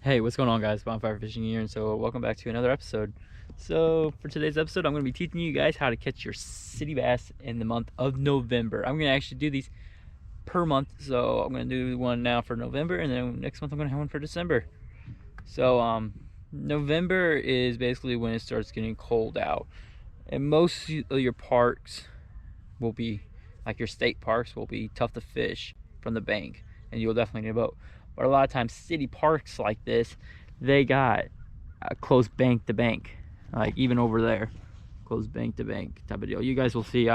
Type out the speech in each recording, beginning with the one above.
Hey, what's going on, guys? Bonfire Fishing here, and so welcome back to another episode. So for today's episode, I'm going to be teaching you guys how to catch your city bass in the month of November. I'm going to actually do these per month, so I'm going to do one now for November, and then next month I'm going to have one for December. So November is basically when it starts getting cold out, and most of your parks will be, like your state parks, will be tough to fish from the bank, and you'll definitely need a boat. But a lot of times city parks like this, they got a close bank to bank, like even over there, close bank to bank type of deal. You guys will see.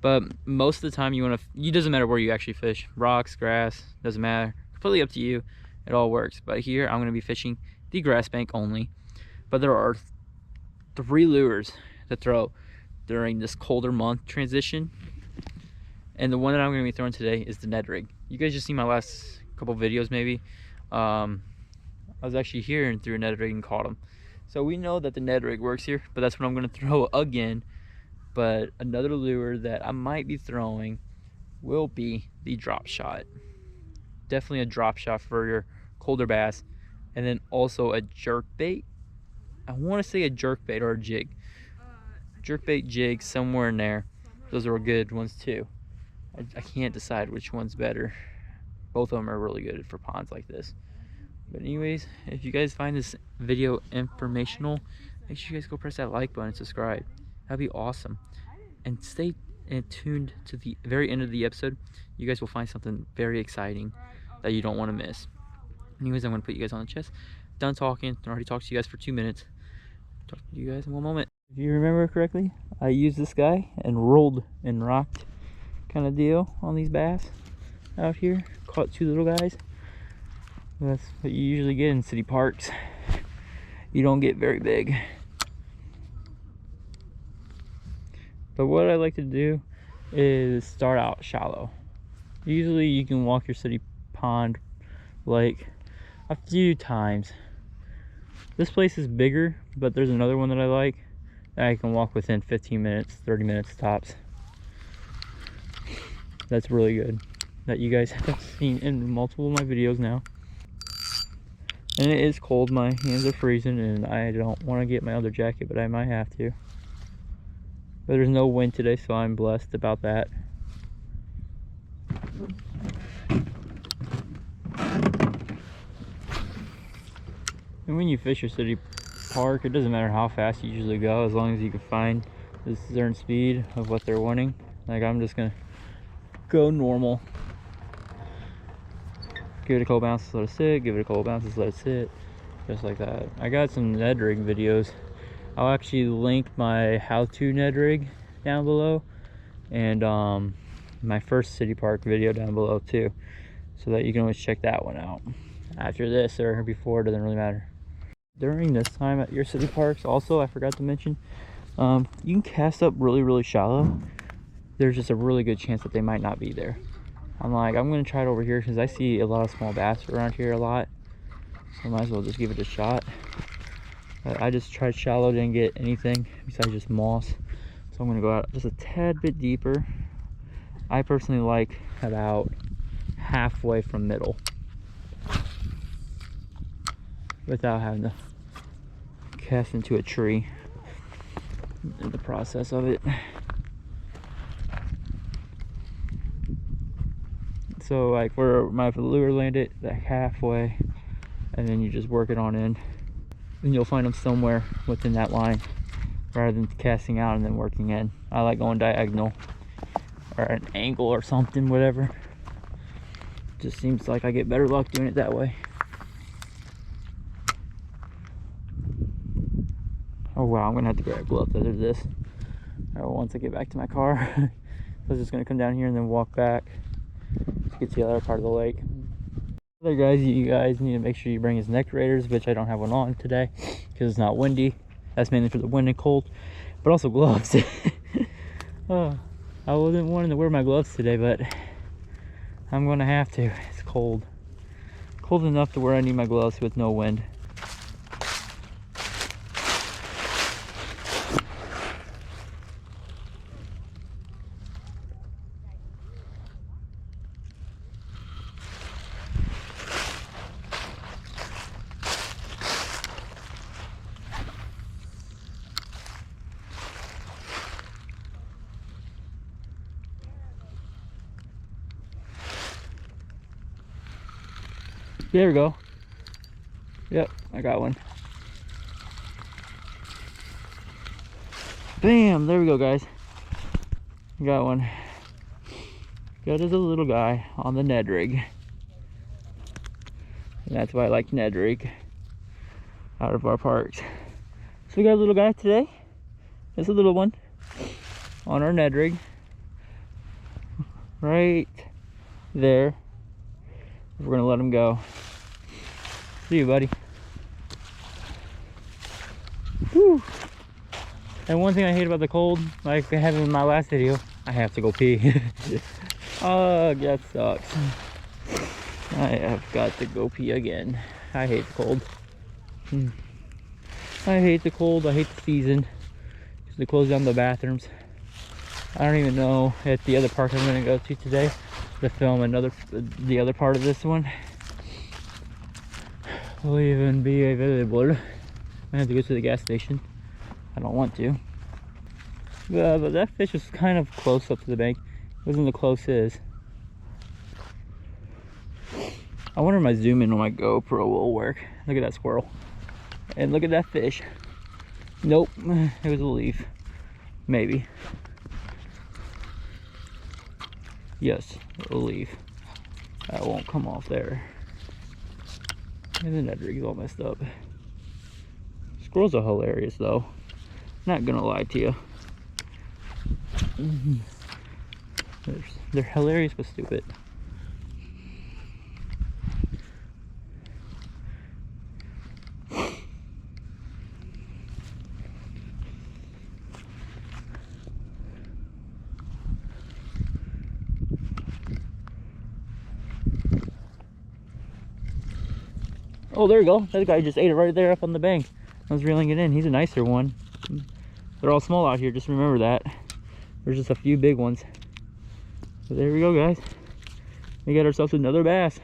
But most of the time, you doesn't matter where you actually fish, rocks, grass, doesn't matter. Completely up to you. It all works. But here I'm going to be fishing the grass bank only. But there are 3 lures to throw during this colder month transition. And the one that I'm going to be throwing today is the Ned rig. You guys just seen my last couple videos maybe. I was actually here and threw a Ned rig and caught them. So we know that the Ned rig works here, but that's what I'm going to throw again. But another lure that I might be throwing will be the drop shot. Definitely a drop shot for your colder bass. And then also a jerk bait. I want to say a jerk bait or a jig. Jerk bait, jig, somewhere in there. Those are good ones too. I can't decide which one's better. Both of them are really good for ponds like this. But anyways, if you guys find this video informational, make sure you guys go press that like button and subscribe. That'd be awesome. And stay tuned to the very end of the episode. You guys will find something very exciting that you don't want to miss. Anyways, I'm going to put you guys on the chest. Done talking. I already talked to you guys for 2 minutes. Talk to you guys in one moment. If you remember correctly, I used this guy and rolled and rocked kind of deal on these bass out here. Caught 2 little guys. That's what you usually get in city parks. You don't get very big. But what I like to do is start out shallow. Usually you can walk your city pond lake a few times. This place is bigger, but there's another one that I like that I can walk within 15 minutes, 30 minutes tops. That's really good. That you guys have seen in multiple of my videos now. And it is cold, my hands are freezing, and I don't want to get my other jacket, but I might have to. But there's no wind today, so I'm blessed about that. And when you fish your city park, it doesn't matter how fast you usually go, as long as you can find the certain speed of what they're wanting. Like, I'm just gonna go normal. Give it a couple bounces, let it sit. Give it a couple bounces, let it sit. Just like that. I got some Ned rig videos. I'll actually link my how-to Ned rig down below, and my first city park video down below too, so that you can always check that one out. After this or before, it doesn't really matter. During this time at your city parks, also, I forgot to mention, you can cast up really shallow. There's just a really good chance that they might not be there. I'm gonna try it over here because I see a lot of small bass around here a lot, so I might as well just give it a shot. But I just tried shallow, didn't get anything besides just moss, so I'm gonna go out just a tad bit deeper. I personally like about halfway from middle without having to cast into a tree in the process of it. So like where my lure landed, that halfway, and then you just work it on in, and you'll find them somewhere within that line rather than casting out and then working in. I like going diagonal or an angle or something, whatever. Just seems like I get better luck doing it that way. Oh wow, I'm gonna have to grab gloves after this. Once I get back to my car. I was just gonna come down here and then walk back to get to the other part of the lake. Other guys, you guys need to make sure you bring his neck raiders, which I don't have one on today because it's not windy. That's mainly for the wind and cold, but also gloves. Oh, I wasn't wanting to wear my gloves today, but I'm gonna have to. It's cold enough to where I need my gloves with no wind. There we go. Yep, I got one. Bam! There we go, guys. Got one. Good as a little guy on the Ned rig. And that's why I like Ned rig out of our parks. So we got a little guy today. Just a little one on our Ned rig. Right there. We're gonna let him go. See you, buddy. Whew. And one thing I hate about the cold, like I have in my last video, I have to go pee. Oh, that sucks. I have got to go pee again. I hate the cold. I hate the cold. I hate the season. Because they close down the bathrooms. I don't even know at the other park I'm going to go to today to film the other part of this one will even be available. I have to go to the gas station. I don't want to. But that fish was kind of close up to the bank. It wasn't the closest. I wonder if my zoom in on my GoPro will work. Look at that squirrel. And look at that fish. Nope, it was a leaf. Maybe. Yes, a leaf. That won't come off there. And the Ned rig's all messed up. Squirrels are hilarious though. Not gonna lie to you. They're hilarious but stupid. Oh, there you go. That guy just ate it right there up on the bank. I was reeling it in. He's a nicer one. They're all small out here, just remember that. There's just a few big ones. So there we go, guys. We got ourselves another bass.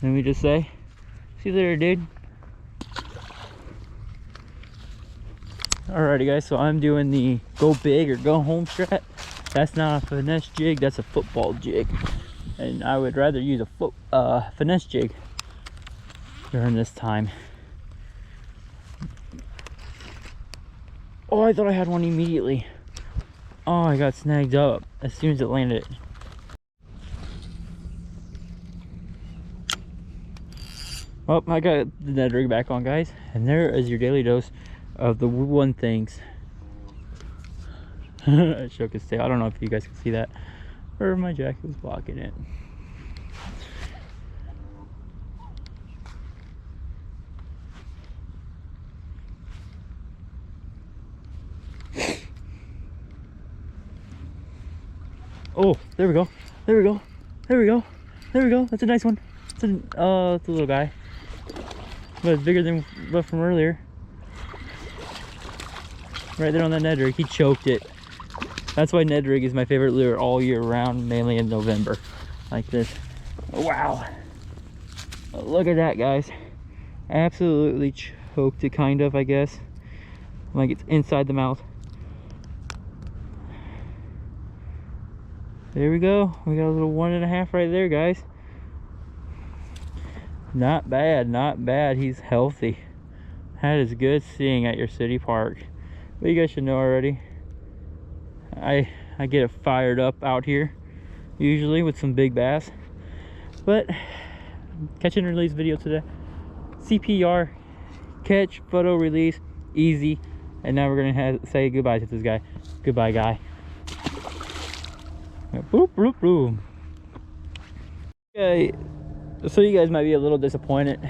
And we just say, see you later, dude. Alrighty, guys, so I'm doing the go big or go home strat. That's not a finesse jig, that's a football jig. And I would rather use a finesse jig during this time. Oh, I thought I had one immediately. Oh, I got snagged up as soon as it landed. Well, I got the Ned rig back on, guys. And there is your daily dose of the one things. I shook his tail. I don't know if you guys can see that. Or my jacket was blocking it. Oh, there we go. There we go. There we go. There we go. That's a nice one. It's a little guy. But it's bigger than what from earlier. Right there on that Ned rig. He choked it. That's why Ned rig is my favorite lure all year round, mainly in November. Like this. Wow. Look at that, guys. Absolutely choked it, kind of, I guess. Like it's inside the mouth. There we go. We got a little 1.5 right there, guys. Not bad, not bad. He's healthy. That is good seeing at your city park. But you guys should know already. I get it fired up out here usually with some big bass. But catch and release video today. CPR, catch, photo, release, easy. And now we're gonna say goodbye to this guy. Goodbye, guy. Boop, boop, boop. Okay, so you guys might be a little disappointed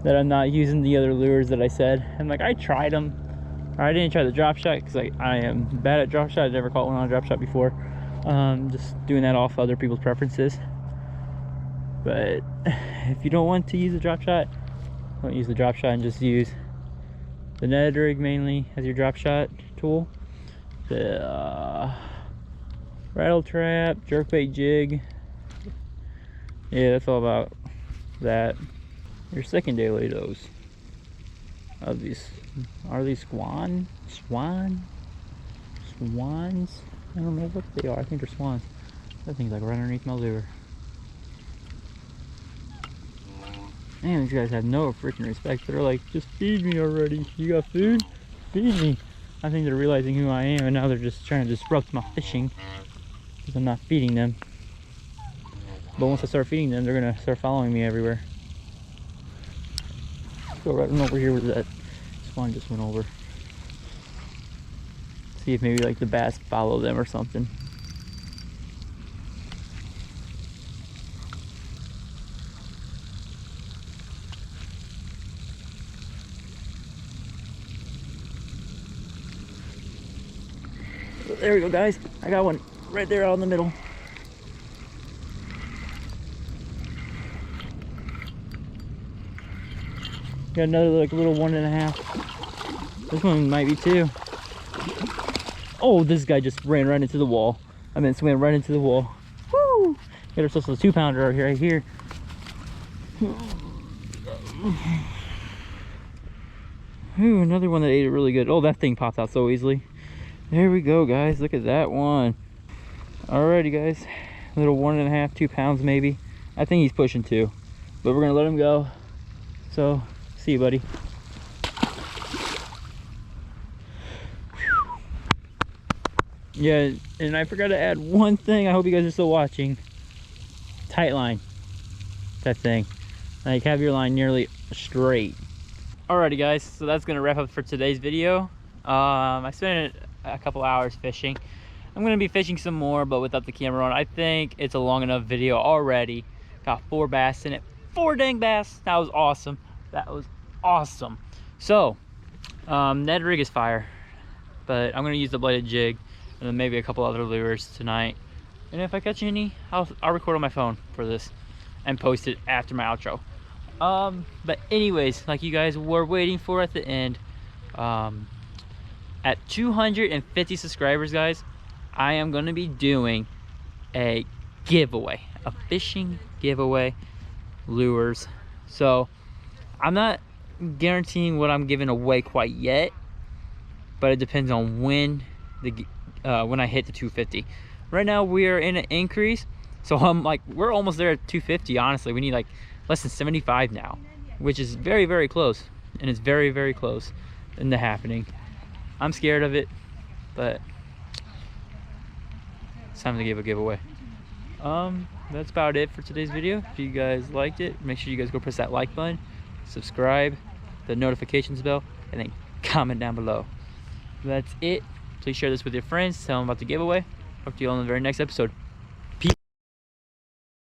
that I'm not using the other lures that I said. I'm like, I tried them. I didn't try the drop shot because I am bad at drop shot. I never caught one on a drop shot before. Just doing that off other people's preferences. But if you don't want to use the drop shot, don't use the drop shot and just use the Ned rig mainly as your drop shot tool. The rattle trap, jerkbait jig. Yeah, that's all about that. Your second daily dose of these, are these swans? I don't know what they are. I think they're swans. That thing's like right underneath my lure. Man, these guys have no freaking respect. They're like, just feed me already. You got food? Feed me. I think they're realizing who I am, and now they're just trying to disrupt my fishing because I'm not feeding them. But once I start feeding them, they're gonna start following me everywhere. Go right on over here with that spawn just went over. See if maybe like the bass follow them or something. There we go, guys. I got one right there out in the middle. Got another like little 1.5. This one might be 2. Oh, this guy just ran right into the wall. I mean, swam right into the wall. Woo! Got ourselves a 2-pounder right here. Ooh, another one that ate it really good. Oh, that thing popped out so easily. There we go, guys. Look at that one. Alrighty, guys. Little 1.5, 2 pounds maybe. I think he's pushing 2, but we're gonna let him go. So, see you, buddy. Yeah, and I forgot to add one thing. I hope you guys are still watching. Tight line. That thing. Like, have your line nearly straight. Alrighty, guys. So that's gonna wrap up for today's video. I spent a couple hours fishing. I'm gonna be fishing some more, but without the camera on. I think it's a long enough video already. Got 4 bass in it. 4 dang bass. That was awesome. That was awesome. So, Ned rig is fire, but I'm gonna use the bladed jig and then maybe a couple other lures tonight. And if I catch any, I'll record on my phone for this and post it after my outro. But anyways, like you guys were waiting for at the end, at 250 subscribers, guys, I am going to be doing a giveaway, a fishing giveaway, lures. So I'm not guaranteeing what I'm giving away quite yet, but it depends on when I hit the 250. Right now we're in an increase, so I'm like, we're almost there at 250. Honestly, we need like less than 75 now, which is very, very close, and it's very, very close into happening. I'm scared of it, but it's time to give a giveaway. That's about it for today's video. If you guys liked it, make sure you guys go press that like button, subscribe, the notifications bell, and then comment down below. That's it. Please share this with your friends, tell them about the giveaway. Talk to you all in the very next episode.